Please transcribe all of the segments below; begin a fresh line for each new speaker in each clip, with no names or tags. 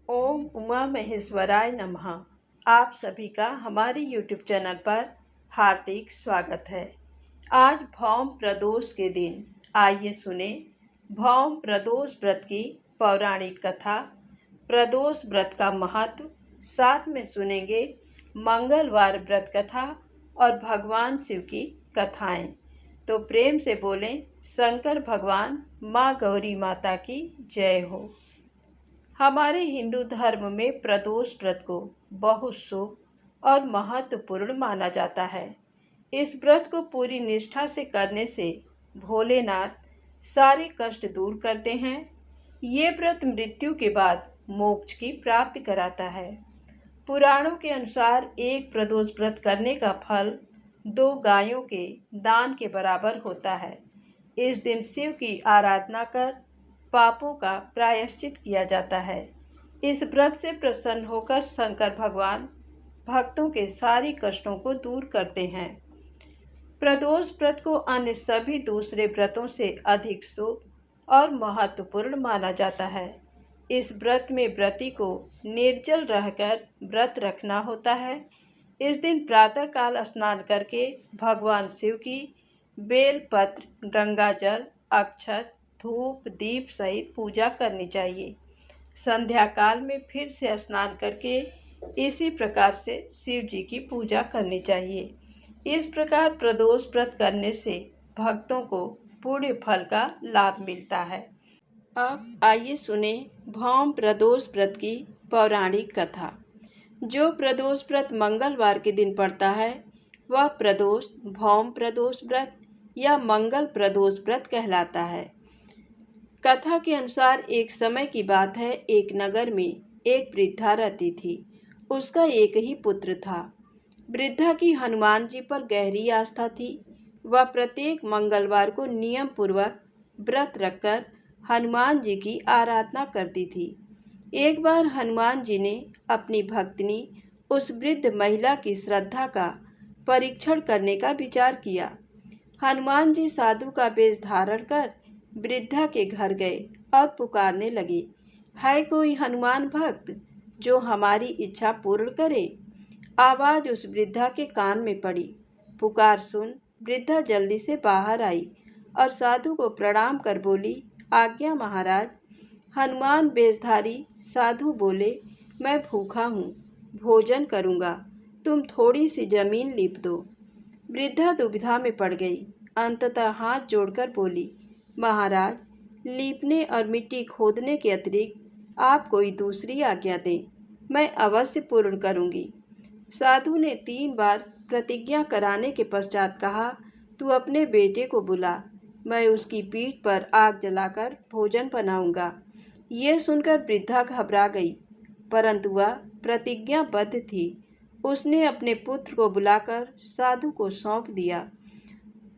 ओम उमा महेश्वराय नमः। आप सभी का हमारे YouTube चैनल पर हार्दिक स्वागत है। आज भौम प्रदोष के दिन आइए सुने भौम प्रदोष व्रत की पौराणिक कथा, प्रदोष व्रत का महत्व। साथ में सुनेंगे मंगलवार व्रत कथा और भगवान शिव की कथाएं। तो प्रेम से बोलें, शंकर भगवान माँ गौरी माता की जय हो। हमारे हिंदू धर्म में प्रदोष व्रत को बहुत शुभ और महत्वपूर्ण माना जाता है। इस व्रत को पूरी निष्ठा से करने से भोलेनाथ सारे कष्ट दूर करते हैं। ये व्रत मृत्यु के बाद मोक्ष की प्राप्ति कराता है। पुराणों के अनुसार एक प्रदोष व्रत करने का फल 2 गायों के दान के बराबर होता है। इस दिन शिव की आराधना कर पापों का प्रायश्चित किया जाता है। इस व्रत से प्रसन्न होकर शंकर भगवान भक्तों के सारे कष्टों को दूर करते हैं। प्रदोष व्रत को अन्य सभी दूसरे व्रतों से अधिक शुभ और महत्वपूर्ण माना जाता है। इस व्रत में व्रती को निर्जल रहकर व्रत रखना होता है। इस दिन प्रातःकाल स्नान करके भगवान शिव की बेलपत्र, गंगाजल, अक्षत, धूप, दीप सहित पूजा करनी चाहिए। संध्या काल में फिर से स्नान करके इसी प्रकार से शिव जी की पूजा करनी चाहिए। इस प्रकार प्रदोष व्रत करने से भक्तों को पूर्ण फल का लाभ मिलता है। अब आइए सुने भौम प्रदोष व्रत की पौराणिक कथा। जो प्रदोष व्रत मंगलवार के दिन पड़ता है वह प्रदोष भौम प्रदोष व्रत या मंगल प्रदोष व्रत कहलाता है। कथा के अनुसार एक समय की बात है, एक नगर में एक वृद्धा रहती थी। उसका एक ही पुत्र था। वृद्धा की हनुमान जी पर गहरी आस्था थी। वह प्रत्येक मंगलवार को नियम पूर्वक व्रत रखकर हनुमान जी की आराधना करती थी। एक बार हनुमान जी ने अपनी भक्तिनी उस वृद्ध महिला की श्रद्धा का परीक्षण करने का विचार किया। हनुमान जी साधु का वेश धारण कर वृद्धा के घर गए और पुकारने लगे, है कोई हनुमान भक्त जो हमारी इच्छा पूर्ण करे? आवाज़ उस वृद्धा के कान में पड़ी। पुकार सुन वृद्धा जल्दी से बाहर आई और साधु को प्रणाम कर बोली, आज्ञा महाराज। हनुमान वेशधारी साधु बोले, मैं भूखा हूँ, भोजन करूँगा, तुम थोड़ी सी जमीन लीप दो। वृद्धा दुविधा में पड़ गई। अंततः हाथ जोड़कर बोली, महाराज, लीपने और मिट्टी खोदने के अतिरिक्त आप कोई दूसरी आज्ञा दें, मैं अवश्य पूर्ण करूँगी। साधु ने 3 बार प्रतिज्ञा कराने के पश्चात कहा, तू अपने बेटे को बुला, मैं उसकी पीठ पर आग जलाकर भोजन बनाऊंगा। ये सुनकर वृद्धा घबरा गई, परंतु वह प्रतिज्ञाबद्ध थी। उसने अपने पुत्र को बुलाकर साधु को सौंप दिया।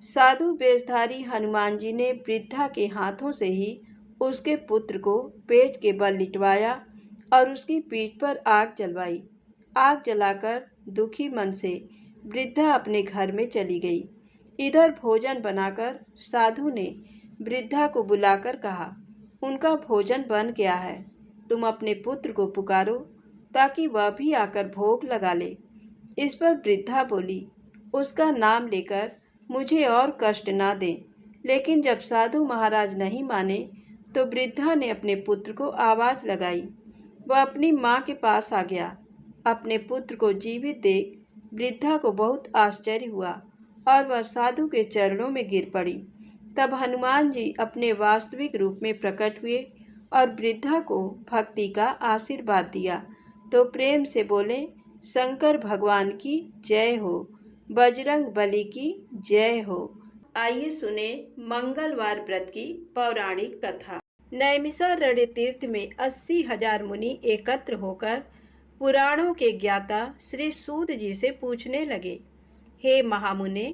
साधु वेशधारी हनुमान जी ने वृद्धा के हाथों से ही उसके पुत्र को पेट के बल लिटवाया और उसकी पीठ पर आग जलवाई। आग जलाकर दुखी मन से वृद्धा अपने घर में चली गई। इधर भोजन बनाकर साधु ने वृद्धा को बुलाकर कहा, उनका भोजन बन गया है, तुम अपने पुत्र को पुकारो ताकि वह भी आकर भोग लगा ले। इस पर वृद्धा बोली, उसका नाम लेकर मुझे और कष्ट ना दें। लेकिन जब साधु महाराज नहीं माने तो वृद्धा ने अपने पुत्र को आवाज़ लगाई। वह अपनी माँ के पास आ गया। अपने पुत्र को जीवित देख वृद्धा को बहुत आश्चर्य हुआ और वह साधु के चरणों में गिर पड़ी। तब हनुमान जी अपने वास्तविक रूप में प्रकट हुए और वृद्धा को भक्ति का आशीर्वाद दिया। तो प्रेम से बोले, शंकर भगवान की जय हो, बजरंग बली की जय हो। आइए सुने मंगलवार व्रत की पौराणिक कथा। नैमिषारण्य तीर्थ में 80,000 मुनि एकत्र होकर पुराणों के ज्ञाता श्री सूत जी से पूछने लगे, हे महामुने,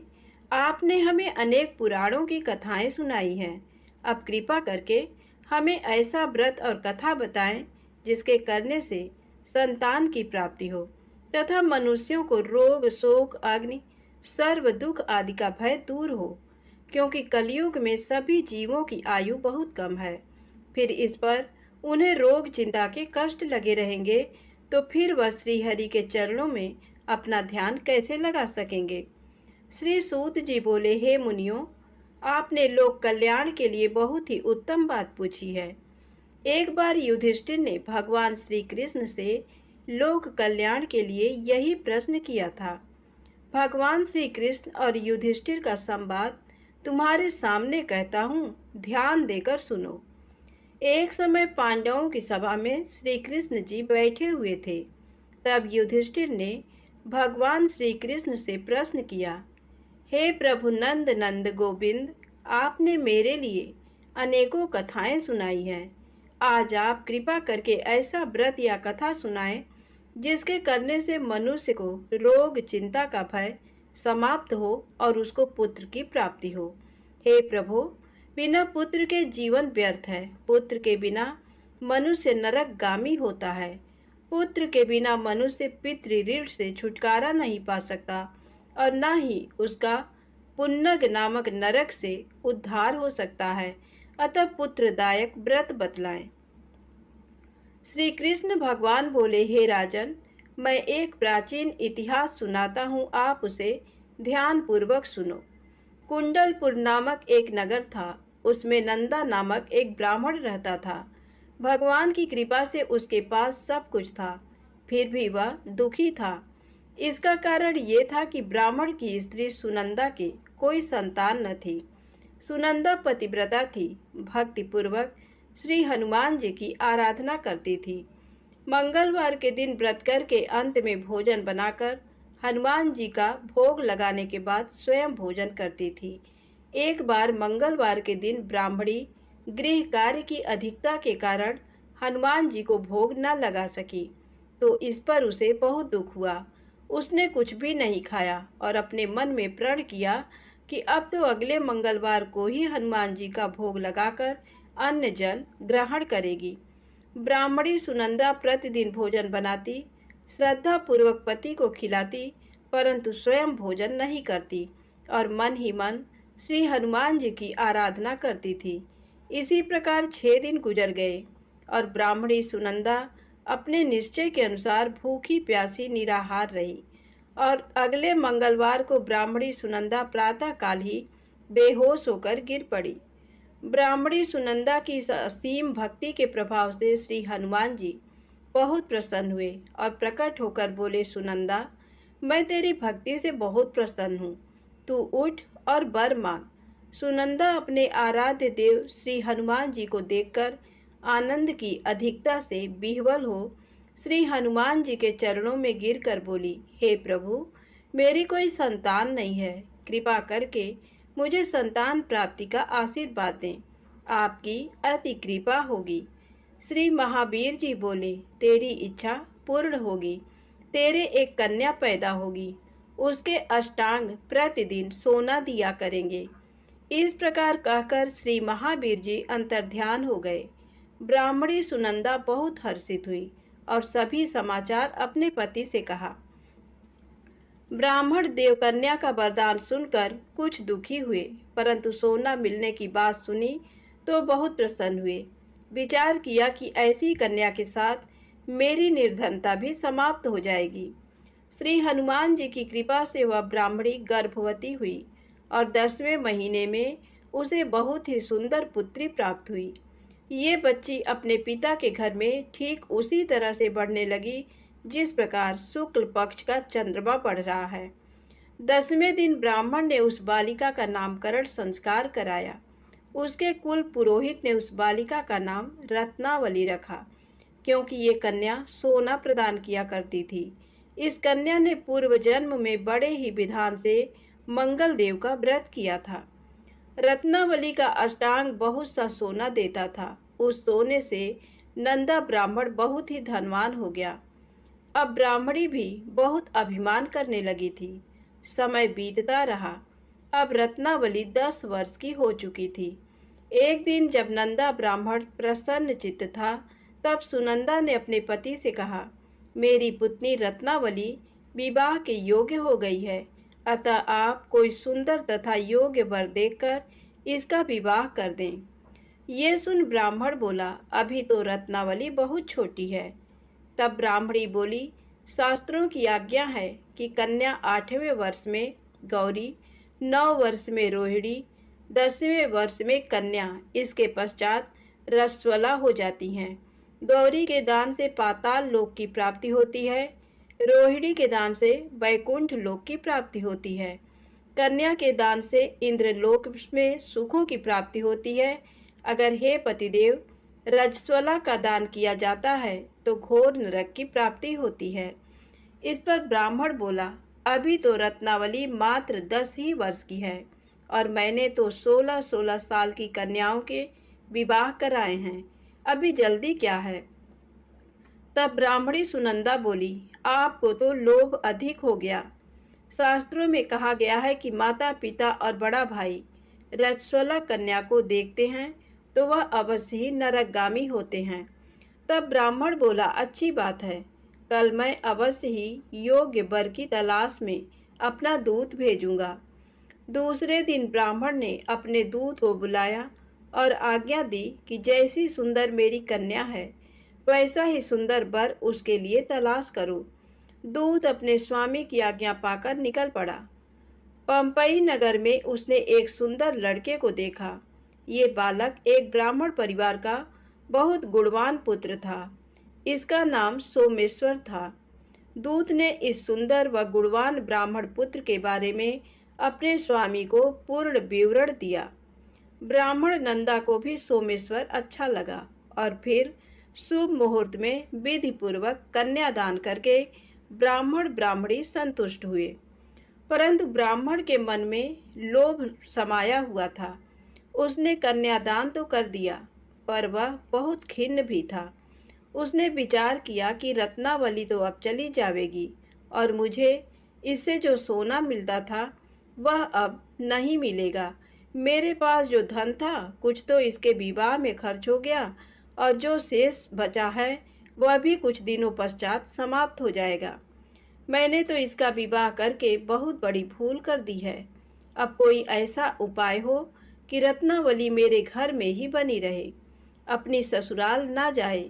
आपने हमें अनेक पुराणों की कथाएं सुनाई हैं। अब कृपा करके हमें ऐसा व्रत और कथा बताएं जिसके करने से संतान की प्राप्ति हो तथा मनुष्यों को रोग, शोक, अग्नि, सर्व दुख आदि का भय दूर हो, क्योंकि कलयुग में सभी जीवों की आयु बहुत कम है। फिर इस पर उन्हें रोग चिंता के कष्ट लगे रहेंगे तो फिर वह श्री हरि के चरणों में अपना ध्यान कैसे लगा सकेंगे। श्री सूत जी बोले, हे मुनियों, आपने लोक कल्याण के लिए बहुत ही उत्तम बात पूछी है। एक बार युधिष्ठिर ने भगवान श्री कृष्ण से लोक कल्याण के लिए यही प्रश्न किया था। भगवान श्री कृष्ण और युधिष्ठिर का संवाद तुम्हारे सामने कहता हूँ, ध्यान देकर सुनो। एक समय पांडवों की सभा में श्री कृष्ण जी बैठे हुए थे। तब युधिष्ठिर ने भगवान श्री कृष्ण से प्रश्न किया, हे प्रभु नंद नंद गोविंद, आपने मेरे लिए अनेकों कथाएं सुनाई हैं। आज आप कृपा करके ऐसा व्रत या कथा सुनाएं जिसके करने से मनुष्य को रोग चिंता का भय समाप्त हो और उसको पुत्र की प्राप्ति हो। हे प्रभु, बिना पुत्र के जीवन व्यर्थ है। पुत्र के बिना मनुष्य नरकगामी होता है। पुत्र के बिना मनुष्य पितृ ऋण से छुटकारा नहीं पा सकता और न ही उसका पुन्नग नामक नरक से उद्धार हो सकता है। अतः पुत्रदायक व्रत बतलाएं। श्री कृष्ण भगवान बोले, हे राजन, मैं एक प्राचीन इतिहास सुनाता हूँ, आप उसे ध्यान पूर्वक सुनो। कुंडलपुर नामक एक नगर था। उसमें नंदा नामक एक ब्राह्मण रहता था। भगवान की कृपा से उसके पास सब कुछ था, फिर भी वह दुखी था। इसका कारण ये था कि ब्राह्मण की स्त्री सुनंदा की कोई संतान न थी। सुनंदा पतिव्रता थी, भक्तिपूर्वक श्री हनुमान जी की आराधना करती थी। मंगलवार के दिन व्रत करके अंत में भोजन बनाकर हनुमान जी का भोग लगाने के बाद स्वयं भोजन करती थी। एक बार मंगलवार के दिन ब्राह्मणी गृह कार्य की अधिकता के कारण हनुमान जी को भोग न लगा सकी, तो इस पर उसे बहुत दुख हुआ। उसने कुछ भी नहीं खाया और अपने मन में प्रण किया कि अब तो अगले मंगलवार को ही हनुमान जी का भोग लगाकर अन्न जल ग्रहण करेगी। ब्राह्मणी सुनंदा प्रतिदिन भोजन बनाती, श्रद्धा पूर्वक पति को खिलाती, परंतु स्वयं भोजन नहीं करती और मन ही मन श्री हनुमान जी की आराधना करती थी। इसी प्रकार 6 दिन गुजर गए और ब्राह्मणी सुनंदा अपने निश्चय के अनुसार भूखी प्यासी निराहार रही और अगले मंगलवार को ब्राह्मणी सुनंदा प्रातःकाल ही बेहोश होकर गिर पड़ी। ब्राह्मणी सुनंदा की इस असीम भक्ति के प्रभाव से श्री हनुमान जी बहुत प्रसन्न हुए और प्रकट होकर बोले, सुनंदा, मैं तेरी भक्ति से बहुत प्रसन्न हूँ, तू उठ और वर मांग। सुनंदा अपने आराध्य देव श्री हनुमान जी को देखकर आनंद की अधिकता से विह्वल हो श्री हनुमान जी के चरणों में गिरकर बोली, हे प्रभु, मेरी कोई संतान नहीं है, कृपा करके मुझे संतान प्राप्ति का आशीर्वाद दें, आपकी अति कृपा होगी। श्री महावीर जी बोले, तेरी इच्छा पूर्ण होगी, तेरे एक कन्या पैदा होगी, उसके अष्टांग प्रतिदिन सोना दिया करेंगे। इस प्रकार कहकर श्री महावीर जी अंतर्ध्यान हो गए। ब्राह्मणी सुनंदा बहुत हर्षित हुई और सभी समाचार अपने पति से कहा। ब्राह्मण देवकन्या का वरदान सुनकर कुछ दुखी हुए, परंतु सोना मिलने की बात सुनी तो बहुत प्रसन्न हुए। विचार किया कि ऐसी कन्या के साथ मेरी निर्धनता भी समाप्त हो जाएगी। श्री हनुमान जी की कृपा से वह ब्राह्मणी गर्भवती हुई और 10वें महीने में उसे बहुत ही सुंदर पुत्री प्राप्त हुई। ये बच्ची अपने पिता के घर में ठीक उसी तरह से बढ़ने लगी जिस प्रकार शुक्ल पक्ष का चंद्रमा बढ़ रहा है। 10वें दिन ब्राह्मण ने उस बालिका का नामकरण संस्कार कराया। उसके कुल पुरोहित ने उस बालिका का नाम रत्नावली रखा, क्योंकि ये कन्या सोना प्रदान किया करती थी। इस कन्या ने पूर्व जन्म में बड़े ही विधान से मंगल देव का व्रत किया था। रत्नावली का अष्टांग बहुत सा सोना देता था। उस सोने से नंदा ब्राह्मण बहुत ही धनवान हो गया। अब ब्राह्मणी भी बहुत अभिमान करने लगी थी। समय बीतता रहा। अब रत्नावली 10 वर्ष की हो चुकी थी। एक दिन जब नंदा ब्राह्मण प्रसन्न चित्त था, तब सुनंदा ने अपने पति से कहा, मेरी पुत्री रत्नावली विवाह के योग्य हो गई है, अतः आप कोई सुंदर तथा योग्य वर देखकर इसका विवाह कर दें। ये सुन ब्राह्मण बोला, अभी तो रत्नावली बहुत छोटी है। तब ब्राह्मणी बोली, शास्त्रों की आज्ञा है कि कन्या 8वें वर्ष में गौरी, 9 वर्ष में रोहिणी, 10वें वर्ष में कन्या, इसके पश्चात रस्वला हो जाती हैं। गौरी के दान से पाताल लोक की प्राप्ति होती है, रोहिणी के दान से वैकुंठ लोक की प्राप्ति होती है, कन्या के दान से इंद्रलोक में सुखों की प्राप्ति होती है। अगर हे पतिदेव रजस्वला का दान किया जाता है तो घोर नरक की प्राप्ति होती है। इस पर ब्राह्मण बोला, अभी तो रत्नावली मात्र 10 ही वर्ष की है और मैंने तो 16-16 साल की कन्याओं के विवाह कराए हैं, अभी जल्दी क्या है। तब ब्राह्मणी सुनंदा बोली, आपको तो लोभ अधिक हो गया। शास्त्रों में कहा गया है कि माता पिता और बड़ा भाई रजस्वला कन्या को देखते हैं तो वह अवश्य ही नरकगामी होते हैं। तब ब्राह्मण बोला, अच्छी बात है, कल मैं अवश्य ही योग्य वर की तलाश में अपना दूत भेजूंगा। दूसरे दिन ब्राह्मण ने अपने दूत को बुलाया और आज्ञा दी कि जैसी सुंदर मेरी कन्या है वैसा ही सुंदर वर उसके लिए तलाश करो। दूत अपने स्वामी की आज्ञा पाकर निकल पड़ा। पंपई नगर में उसने एक सुंदर लड़के को देखा। ये बालक एक ब्राह्मण परिवार का बहुत गुणवान पुत्र था। इसका नाम सोमेश्वर था। दूत ने इस सुंदर व गुणवान ब्राह्मण पुत्र के बारे में अपने स्वामी को पूर्ण विवरण दिया। ब्राह्मण नंदा को भी सोमेश्वर अच्छा लगा और फिर शुभ मुहूर्त में विधि पूर्वक कन्यादान करके ब्राह्मण ब्राह्मणी संतुष्ट हुए। परंतु ब्राह्मण के मन में लोभ समाया हुआ था। उसने कन्यादान तो कर दिया पर वह बहुत खिन्न भी था। उसने विचार किया कि रत्नावली तो अब चली जाएगी और मुझे इससे जो सोना मिलता था वह अब नहीं मिलेगा। मेरे पास जो धन था कुछ तो इसके विवाह में खर्च हो गया और जो शेष बचा है वह भी कुछ दिनों पश्चात समाप्त हो जाएगा। मैंने तो इसका विवाह करके बहुत बड़ी भूल कर दी है। अब कोई ऐसा उपाय हो कि रत्नावली मेरे घर में ही बनी रहे, अपनी ससुराल ना जाए।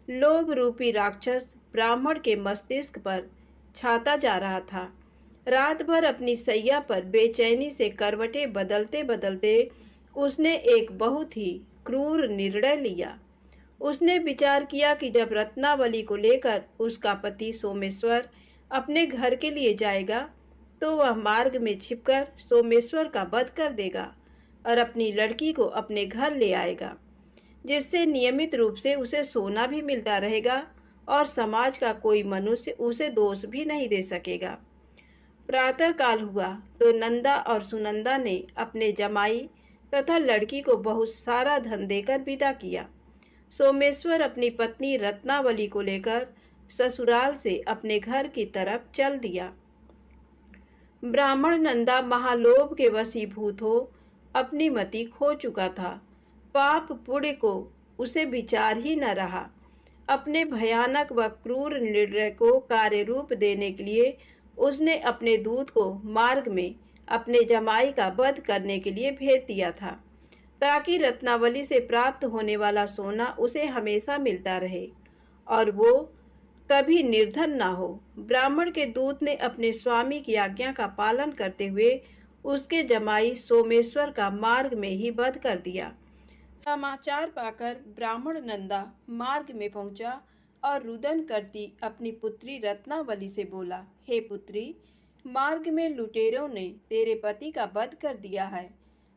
लोभ रूपी राक्षस ब्राह्मण के मस्तिष्क पर छाता जा रहा था। रात भर अपनी सैया पर बेचैनी से करवटें बदलते बदलते उसने एक बहुत ही क्रूर निर्णय लिया। उसने विचार किया कि जब रत्नावली को लेकर उसका पति सोमेश्वर अपने घर के लिए जाएगा तो वह मार्ग में छिपकर सोमेश्वर का वध कर देगा और अपनी लड़की को अपने घर ले आएगा, जिससे नियमित रूप से उसे सोना भी मिलता रहेगा और समाज का कोई मनुष्य उसे दोष भी नहीं दे सकेगा। प्रातः काल हुआ तो नंदा और सुनंदा ने अपने जमाई तथा लड़की को बहुत सारा धन देकर विदा किया। सोमेश्वर अपनी पत्नी रत्नावली को लेकर ससुराल से अपने घर की तरफ चल दिया। ब्राह्मण नंदा महालोभ के वशीभूत हो अपनी मति खो चुका था। पाप पुण्य को उसे विचार ही न रहा। अपने भयानक व क्रूर निर्णय को कार्य रूप देने के लिए उसने अपने दूत को मार्ग में अपने जमाई का वध करने के लिए भेज दिया था, ताकि रत्नावली से प्राप्त होने वाला सोना उसे हमेशा मिलता रहे और वो कभी निर्धन ना हो। ब्राह्मण के दूत ने अपने स्वामी की आज्ञा का पालन करते हुए उसके जमाई सोमेश्वर का मार्ग में ही वध कर दिया। समाचार पाकर ब्राह्मण नंदा मार्ग में पहुंचा और रुदन करती अपनी पुत्री रत्नावली से बोला, हे पुत्री, मार्ग में लुटेरों ने तेरे पति का वध कर दिया है।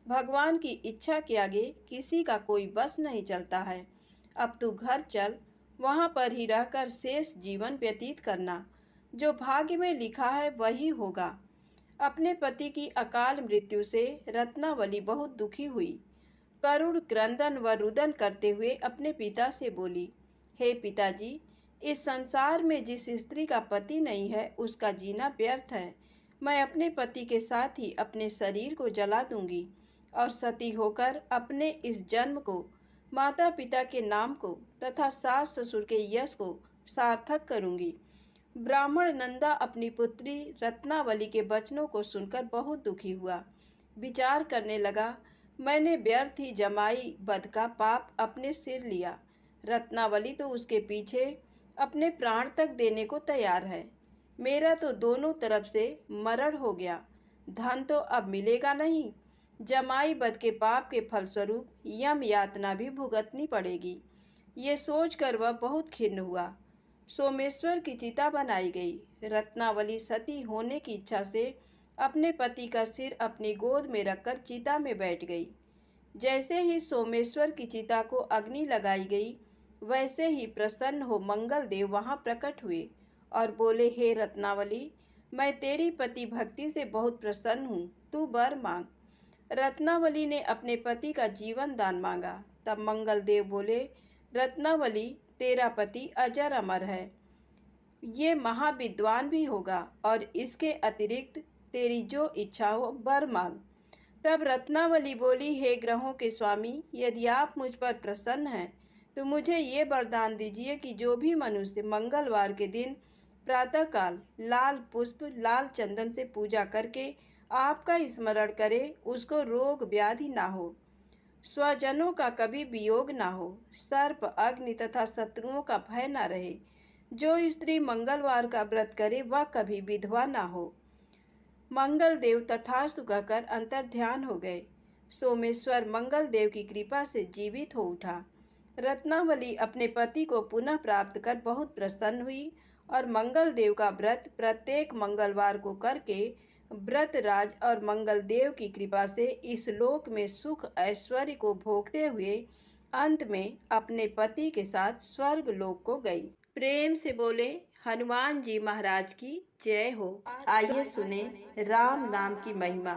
भगवान की इच्छा के आगे किसी का कोई बस नहीं चलता है। अब तू घर चल, वहाँ पर ही रहकर शेष जीवन व्यतीत करना। जो भाग्य में लिखा है वही होगा। अपने पति की अकाल मृत्यु से रत्नावली बहुत दुखी हुई। करुण क्रंदन व रुदन करते हुए अपने पिता से बोली, हे पिताजी, इस संसार में जिस स्त्री का पति नहीं है उसका जीना व्यर्थ है। मैं अपने पति के साथ ही अपने शरीर को जला दूंगी और सती होकर अपने इस जन्म को, माता पिता के नाम को तथा सास ससुर के यश को सार्थक करूंगी। ब्राह्मण नंदा अपनी पुत्री रत्नावली के वचनों को सुनकर बहुत दुखी हुआ। विचार करने लगा, मैंने व्यर्थ ही जमाई बद का पाप अपने सिर लिया। रत्नावली तो उसके पीछे अपने प्राण तक देने को तैयार है। मेरा तो दोनों तरफ से मरण हो गया। धन तो अब मिलेगा नहीं। जमाई बद के पाप के फलस्वरूप यम यातना भी भुगतनी पड़ेगी। ये सोचकर वह बहुत खिन्न हुआ। सोमेश्वर की चिता बनाई गई। रत्नावली सती होने की इच्छा से अपने पति का सिर अपनी गोद में रखकर चिता में बैठ गई। जैसे ही सोमेश्वर की चिता को अग्नि लगाई गई, वैसे ही प्रसन्न हो मंगल देव वहां प्रकट हुए और बोले, हे रत्नावली, मैं तेरी पति भक्ति से बहुत प्रसन्न हूँ, तू वर मांग। रत्नावली ने अपने पति का जीवन दान मांगा। तब मंगल देव बोले, रत्नावली, तेरा पति अजर अमर है, ये महाविद्वान भी होगा और इसके अतिरिक्त तेरी जो इच्छा हो वर मांग। तब रत्नावली बोली, हे ग्रहों के स्वामी, यदि आप मुझ पर प्रसन्न हैं तो मुझे ये वरदान दीजिए कि जो भी मनुष्य मंगलवार के दिन प्रातःकाल लाल पुष्प लाल चंदन से पूजा करके आपका स्मरण करे, उसको रोग व्याधि ना हो, स्वजनों का कभी वियोग ना हो, सर्प अग्नि तथा शत्रुओं का भय ना रहे। जो स्त्री मंगलवार का व्रत करे वह कभी विधवा ना हो। मंगल देव तथास्तु कहकर अंतर्ध्यान हो गए। सोमेश्वर मंगल देव की कृपा से जीवित हो उठा। रत्नावली अपने पति को पुनः प्राप्त कर बहुत प्रसन्न हुई और मंगल देव का व्रत प्रत्येक मंगलवार को करके व्रतराज और मंगल देव की कृपा से इस लोक में सुख ऐश्वर्य को भोगते हुए अंत में अपने पति के साथ स्वर्ग लोक को गई। प्रेम से बोले हनुमान जी महाराज की जय हो। आइए सुने राम नाम की महिमा।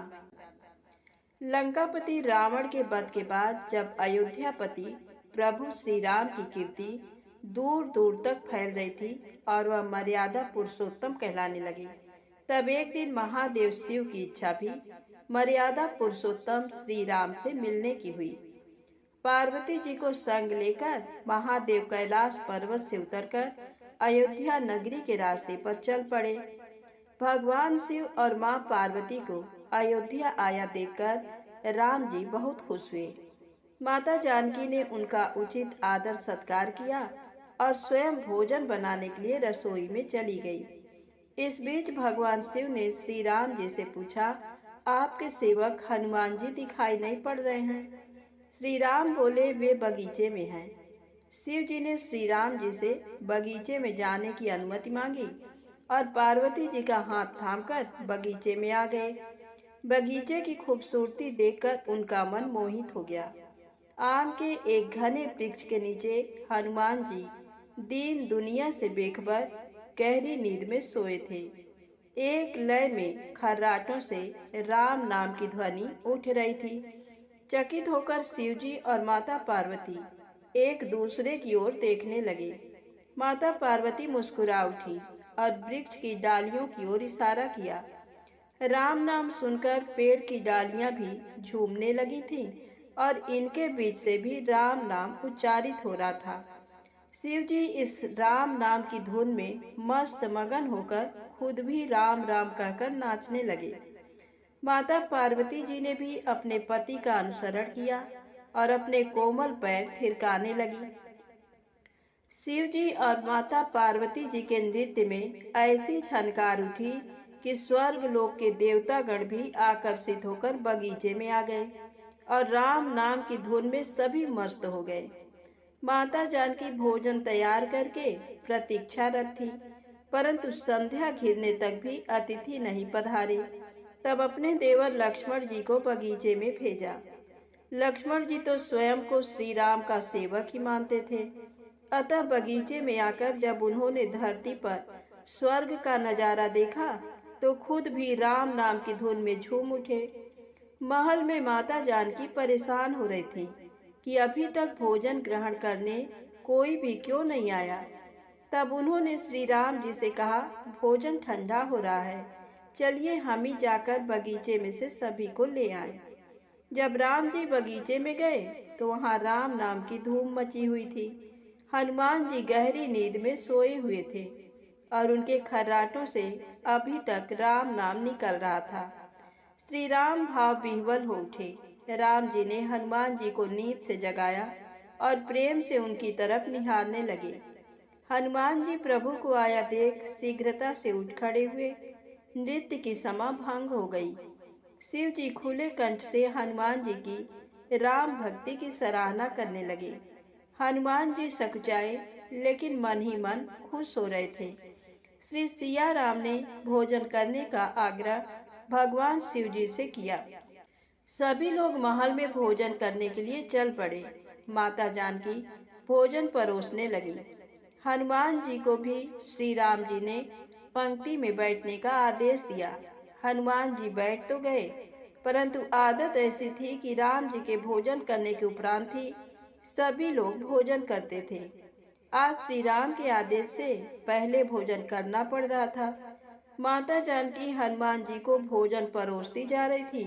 लंकापति रावण के वध के बाद जब अयोध्यापति प्रभु श्री राम की कीर्ति दूर दूर तक फैल रही थी और वह मर्यादा पुरुषोत्तम कहलाने लगे, तब एक दिन महादेव शिव की इच्छा भी मर्यादा पुरुषोत्तम श्री राम से मिलने की हुई। पार्वती जी को संग लेकर महादेव कैलाश पर्वत से उतरकर अयोध्या नगरी के रास्ते पर चल पड़े। भगवान शिव और मां पार्वती को अयोध्या आया देखकर राम जी बहुत खुश हुए। माता जानकी ने उनका उचित आदर सत्कार किया और स्वयं भोजन बनाने के लिए रसोई में चली गई। इस बीच भगवान शिव ने श्री राम जी से पूछा, आपके सेवक हनुमान जी दिखाई नहीं पड़ रहे हैं। श्री राम बोले, वे बगीचे में हैं। शिव जी ने श्री राम जी से बगीचे में जाने की अनुमति मांगी और पार्वती जी का हाथ थामकर बगीचे में आ गए। बगीचे की खूबसूरती देखकर उनका मन मोहित हो गया। आम के एक घने वृक्ष के नीचे हनुमान जी दीन दुनिया से बेखबर गहरी नींद में सोए थे। एक लय में खर्राटों से राम नाम की ध्वनि उठ रही थी। चकित होकर शिवजी और माता पार्वती एक दूसरे की ओर देखने लगे। माता पार्वती मुस्कुरा उठी और वृक्ष की डालियों की ओर इशारा किया। राम नाम सुनकर पेड़ की डालियां भी झूमने लगी थीं और इनके बीच से भी राम नाम उच्चारित हो रहा था। शिवजी इस राम नाम की धुन में मस्त मगन होकर खुद भी राम राम कहकर नाचने लगे। माता पार्वती जी ने भी अपने पति का अनुसरण किया और अपने कोमल पैर थिरकाने लगी। शिव जी और माता पार्वती जी के नृत्य में ऐसी झनकार उठी कि स्वर्ग लोक के देवतागण भी आकर्षित होकर बगीचे में आ गए और राम नाम की धुन में सभी मस्त हो गए। माता जानकी भोजन तैयार करके प्रतीक्षारत थी, परंतु संध्या घिरने तक भी अतिथि नहीं पधारे। तब अपने देवर लक्ष्मण जी को बगीचे में भेजा। लक्ष्मण जी तो स्वयं को श्री राम का सेवक ही मानते थे, अतः बगीचे में आकर जब उन्होंने धरती पर स्वर्ग का नजारा देखा तो खुद भी राम नाम की धुन में झूम उठे। महल में माता जानकी परेशान हो रही थी कि अभी तक भोजन ग्रहण करने कोई भी क्यों नहीं आया। तब उन्होंने श्री राम जी से कहा, भोजन ठंडा हो रहा है, चलिए हम ही जाकर बगीचे में से सभी को ले आए। जब राम जी बगीचे में गए तो वहाँ राम नाम की धूम मची हुई थी। हनुमान जी गहरी नींद में सोए हुए थे और उनके खर्राटों से अभी तक राम नाम निकल रहा था। श्री राम भाव विह्वल हो उठे। राम जी ने हनुमान जी को नींद से जगाया और प्रेम से उनकी तरफ निहारने लगे। हनुमान जी प्रभु को आया देख शीघ्रता से उठ खड़े हुए। नृत्य की समा भंग हो गई। शिव जी खुले कंठ से हनुमान जी की राम भक्ति की सराहना करने लगे। हनुमान जी सकुचाए, लेकिन मन ही मन खुश हो रहे थे। श्री सिया राम ने भोजन करने का आग्रह भगवान शिव जी से किया। सभी लोग महल में भोजन करने के लिए चल पड़े। माता जानकी भोजन परोसने लगी। हनुमान जी को भी श्री राम जी ने पंक्ति में बैठने का आदेश दिया। हनुमान जी बैठ तो गए, परंतु आदत ऐसी थी कि राम जी के भोजन करने के उपरांत ही सभी लोग भोजन करते थे। आज श्री राम के आदेश से पहले भोजन करना पड़ रहा था। माता जानकी हनुमान जी को भोजन परोसती जा रही थी,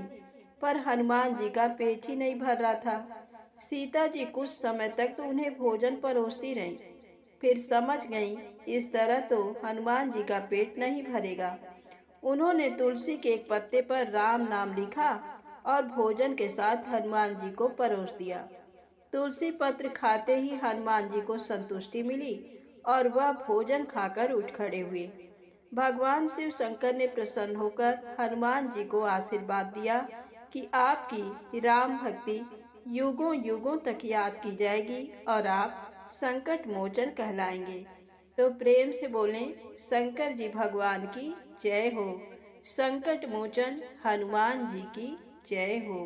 पर हनुमान जी का पेट ही नहीं भर रहा था। सीता जी कुछ समय तक तो उन्हें भोजन परोसती रही, फिर समझ गईं, इस तरह तो हनुमान जी का पेट नहीं भरेगा। उन्होंने तुलसी के एक पत्ते पर राम नाम लिखा और भोजन के साथ हनुमान जी को परोस दिया। तुलसी पत्र खाते ही हनुमान जी को संतुष्टि मिली और वह भोजन खाकर उठ खड़े हुए। भगवान शिव शंकर ने प्रसन्न होकर हनुमान जी को आशीर्वाद दिया कि आपकी राम भक्ति युगों युगों तक याद की जाएगी और आप संकट मोचन कहलाएंगे। तो प्रेम से बोलें, शंकर जी भगवान की जय हो, संकट मोचन हनुमान जी की जय हो।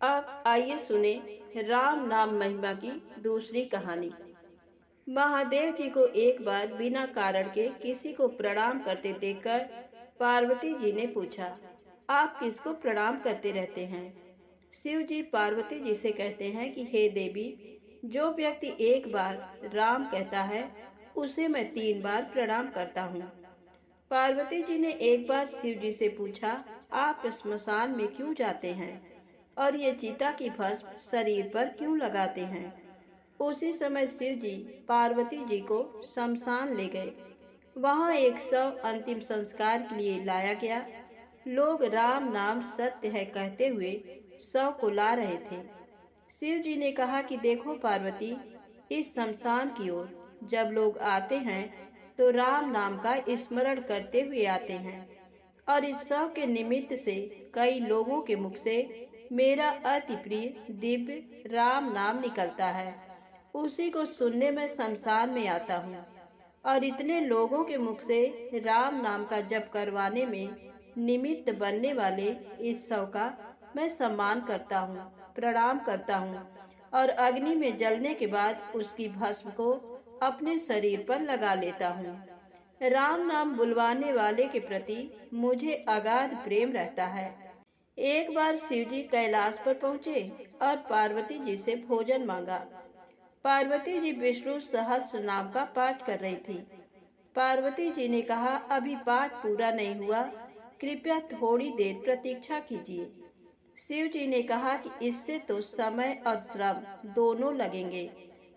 अब आइए सुने राम नाम महिमा की दूसरी कहानी। महादेव जी को एक बार बिना कारण के किसी को प्रणाम करते देखकर पार्वती जी ने पूछा, आप किसको प्रणाम करते रहते हैं? शिव जी पार्वती जी से कहते हैं कि हे देवी, जो व्यक्ति एक बार राम कहता है उसे मैं 3 बार प्रणाम करता हूँ। पार्वती जी ने एक बार शिव जी से पूछा, आप स्मशान में क्यों जाते हैं और ये चिता की भस्म शरीर पर क्यों लगाते हैं? उसी समय शिव जी पार्वती जी को शमशान ले गए। वहाँ एक शव अंतिम संस्कार के लिए लाया गया। लोग राम नाम सत्य है कहते हुए शव को ला रहे थे। शिव जी ने कहा कि देखो पार्वती, इस शमशान की ओर जब लोग आते हैं तो राम नाम का स्मरण करते हुए आते हैं और इस शव के निमित्त से कई लोगों के मुख से मेरा अति प्रिय दिव्य राम नाम निकलता है। उसी को सुनने में शमशान में आता हूँ और इतने लोगों के मुख से राम नाम का जप करवाने में निमित्त बनने वाले इस शव का मैं सम्मान करता हूँ, प्रणाम करता हूँ और अग्नि में जलने के बाद उसकी भस्म को अपने शरीर पर लगा लेता हूँ। राम नाम बुलवाने वाले के प्रति मुझे अगाध प्रेम रहता है। एक बार शिव जी कैलाश पर पहुँचे और पार्वती जी से भोजन मांगा। पार्वती जी विष्णु सहस्त्र नाम का पाठ कर रही थी। पार्वती जी ने कहा, अभी पाठ पूरा नहीं हुआ, कृपया थोड़ी देर प्रतीक्षा कीजिए। शिव जी ने कहा कि इससे तो समय और श्रम दोनों लगेंगे।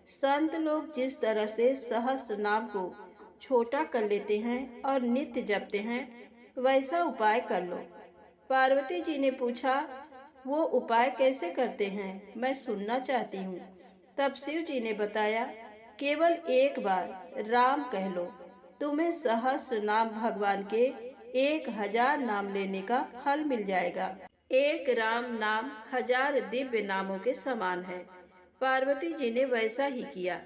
संत लोग जिस तरह से सहस्त्र नाम को छोटा कर लेते हैं और नित्य जपते हैं, वैसा उपाय कर लो। पार्वती जी ने पूछा, वो उपाय कैसे करते हैं, मैं सुनना चाहती हूँ। तब शिव जी ने बताया, केवल एक बार राम कह लो, तुम्हें सहस्त्र नाम भगवान के 1000 नाम लेने का फल मिल जाएगा। एक राम नाम 1000 दिव्य नामों के समान है। पार्वती जी ने वैसा ही किया।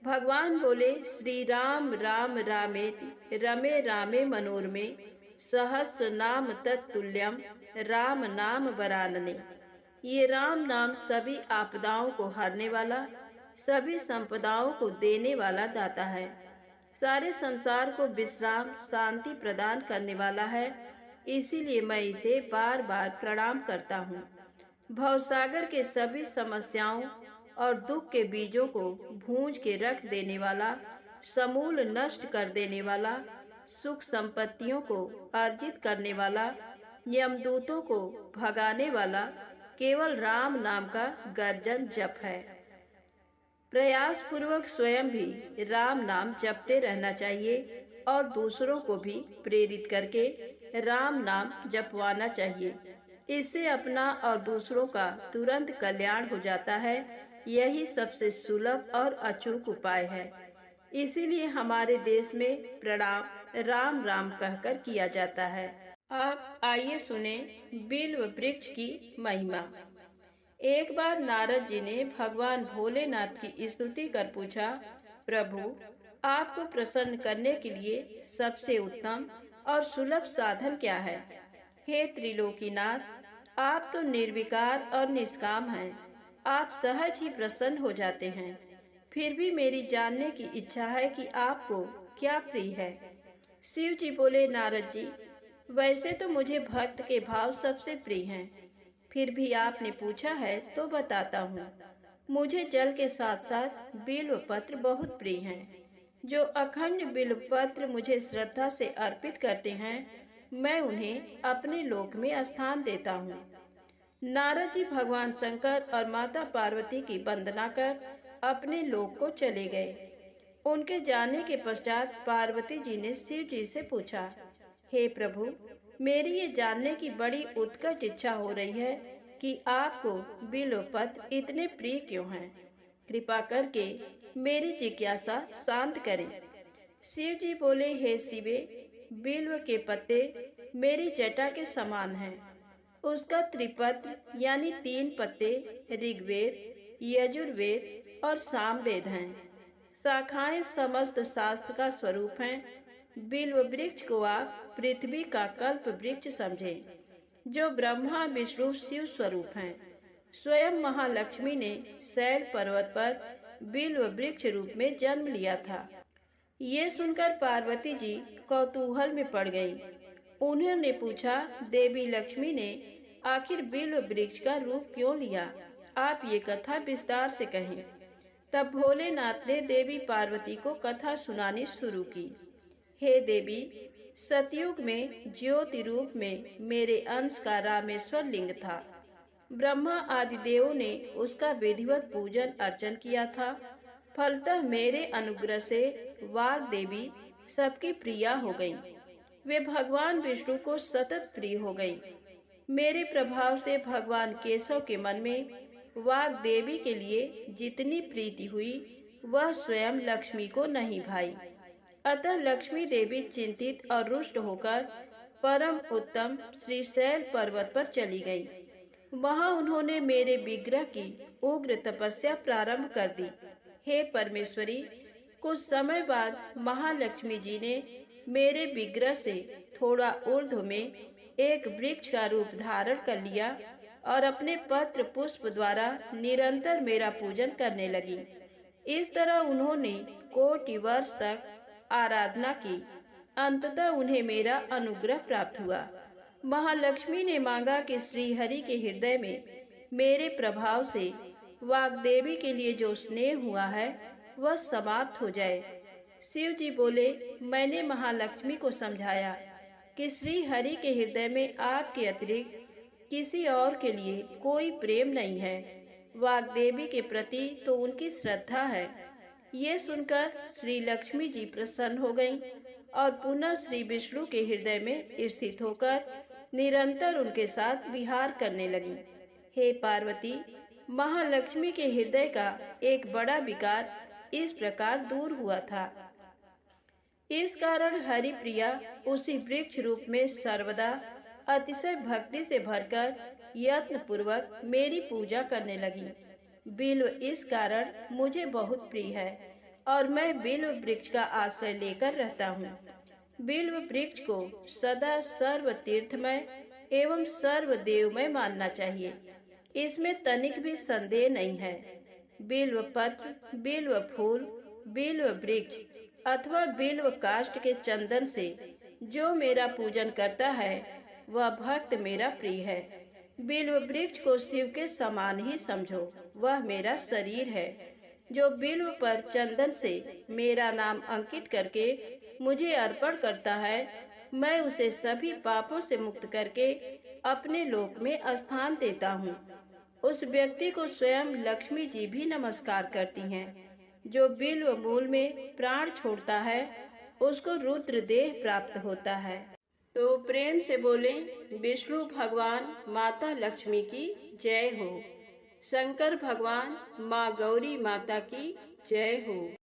भगवान बोले, श्री राम राम रामेति रमे रामे मनोरमे सहस्र नाम तत्तुल्यम राम नाम वरानने। ये राम नाम सभी आपदाओं को हरने वाला, सभी संपदाओं को देने वाला दाता है। सारे संसार को विश्राम शांति प्रदान करने वाला है। इसीलिए मैं इसे बार बार प्रणाम करता हूँ। भवसागर के सभी समस्याओं और दुख के बीजों को भूंज के रख देने वाला, समूल नष्ट कर देने वाला, सुख संपत्तियों को अर्जित करने वाला, यमदूतों को भगाने वाला केवल राम नाम का गर्जन जप है। प्रयास पूर्वक स्वयं भी राम नाम जपते रहना चाहिए और दूसरों को भी प्रेरित करके राम नाम जपवाना चाहिए। इससे अपना और दूसरों का तुरंत कल्याण हो जाता है। यही सबसे सुलभ और अचूक उपाय है। इसीलिए हमारे देश में प्रणाम राम राम कहकर किया जाता है। अब आइए सुने बिल्व वृक्ष की महिमा। एक बार नारद जी ने भगवान भोलेनाथ की स्तुति कर पूछा, प्रभु, आपको प्रसन्न करने के लिए सबसे उत्तम और सुलभ साधन क्या है? हे त्रिलोकीनाथ, आप तो निर्विकार और निष्काम हैं। आप सहज ही प्रसन्न हो जाते हैं। फिर भी मेरी जानने की इच्छा है कि आपको क्या प्रिय है। शिव जी बोले, नारद जी, वैसे तो मुझे भक्त के भाव सबसे प्रिय हैं। फिर भी आपने पूछा है तो बताता हूँ। मुझे जल के साथ साथ बिल्व पत्र बहुत प्रिय हैं। जो अखंड बिल्व पत्र मुझे श्रद्धा से अर्पित करते हैं, मैं उन्हें अपने लोक में स्थान देता हूँ। नारद जी भगवान शंकर और माता पार्वती की वंदना कर अपने लोक को चले गए। उनके जाने के पश्चात पार्वती जी ने शिव जी से पूछा, हे प्रभु, मेरी ये जानने की बड़ी उत्कट इच्छा हो रही है कि आपको बिल्व पत्र इतने प्रिय क्यों हैं। कृपा करके मेरी जिज्ञासा शांत करें। शिव जी बोले, हे शिवे, बिल्व के पत्ते मेरी जटा के समान हैं। उसका त्रिपत्र यानी 3 पत्ते ऋग्वेद, यजुर्वेद और सामवेद हैं। शाखाएं समस्त शास्त्र का स्वरूप हैं। बिल्व वृक्ष को आप पृथ्वी का कल्प वृक्ष समझें, जो ब्रह्मा विष्णु शिव स्वरूप हैं। स्वयं महालक्ष्मी ने शैल पर्वत पर बिल्व वृक्ष रूप में जन्म लिया था। ये सुनकर पार्वती जी कौतूहल में पड़ गईं। उन्होंने पूछा, देवी लक्ष्मी ने आखिर बिल्व वृक्ष का रूप क्यों लिया? आप ये कथा विस्तार से कहें। तब भोलेनाथ ने देवी पार्वती को कथा सुनानी शुरू की। हे देवी, सतयुग में ज्योति रूप में मेरे अंश का रामेश्वर लिंग था। ब्रह्मा आदि देवों ने उसका विधिवत पूजन अर्चन किया था। फलतः मेरे अनुग्रह से वाग देवी सबकी प्रिया हो गईं। वे भगवान विष्णु को सतत प्रिय हो गईं। मेरे प्रभाव से भगवान केशव के मन में वाग देवी के लिए जितनी प्रीति हुई, वह स्वयं लक्ष्मी को नहीं भाई। अतः लक्ष्मी देवी चिंतित और रुष्ट होकर परम उत्तम श्री शैल पर्वत पर चली गई। वहां उन्होंने मेरे विग्रह की उग्र तपस्या प्रारंभ कर दी। हे परमेश्वरी, कुछ समय बाद महालक्ष्मी जी ने मेरे विग्रह से थोड़ा ऊर्ध्व में एक वृक्ष का रूप धारण कर लिया और अपने पत्र पुष्प द्वारा निरंतर मेरा पूजन करने लगी। इस तरह उन्होंने कोटि वर्ष तक आराधना की। अंततः उन्हें मेरा अनुग्रह प्राप्त हुआ। महालक्ष्मी ने मांगा कि श्री हरि के हृदय में मेरे प्रभाव से वाग्देवी के लिए जो स्नेह हुआ है वह समाप्त हो जाए। शिव जी बोले, मैंने महालक्ष्मी को समझाया कि श्री हरि के हृदय में आपके अतिरिक्त किसी और के लिए कोई प्रेम नहीं है। वाग्देवी के प्रति तो उनकी श्रद्धा है। ये सुनकर श्री लक्ष्मी जी प्रसन्न हो गईं और पुनः श्री विष्णु के हृदय में स्थित होकर निरंतर उनके साथ विहार करने लगी। हे पार्वती, महालक्ष्मी के हृदय का एक बड़ा विकार इस प्रकार दूर हुआ था। इस कारण हरिप्रिया उसी वृक्ष रूप में सर्वदा अतिशय भक्ति से भरकर यत्न पूर्वक मेरी पूजा करने लगी। बिल्व इस कारण मुझे बहुत प्रिय है और मैं बिल्व वृक्ष का आश्रय लेकर रहता हूँ। बिल्व वृक्ष को सदा सर्व तीर्थमय एवं सर्व देवमय मानना चाहिए, इसमें तनिक भी संदेह नहीं है। बिल्व पत्र, बिल्व फूल, बिल्व वृक्ष अथवा बिल्व काष्ठ के चंदन से जो मेरा पूजन करता है वह भक्त मेरा प्रिय है। बिल्व वृक्ष को शिव के समान ही समझो, वह मेरा शरीर है। जो बिल्व पर चंदन से मेरा नाम अंकित करके मुझे अर्पण करता है, मैं उसे सभी पापों से मुक्त करके अपने लोक में स्थान देता हूँ। उस व्यक्ति को स्वयं लक्ष्मी जी भी नमस्कार करती हैं। जो बिल्व मूल में प्राण छोड़ता है उसको रुद्र देह प्राप्त होता है। तो प्रेम से बोले विष्णु भगवान माता लक्ष्मी की जय हो, शंकर भगवान माँ गौरी माता की जय हो।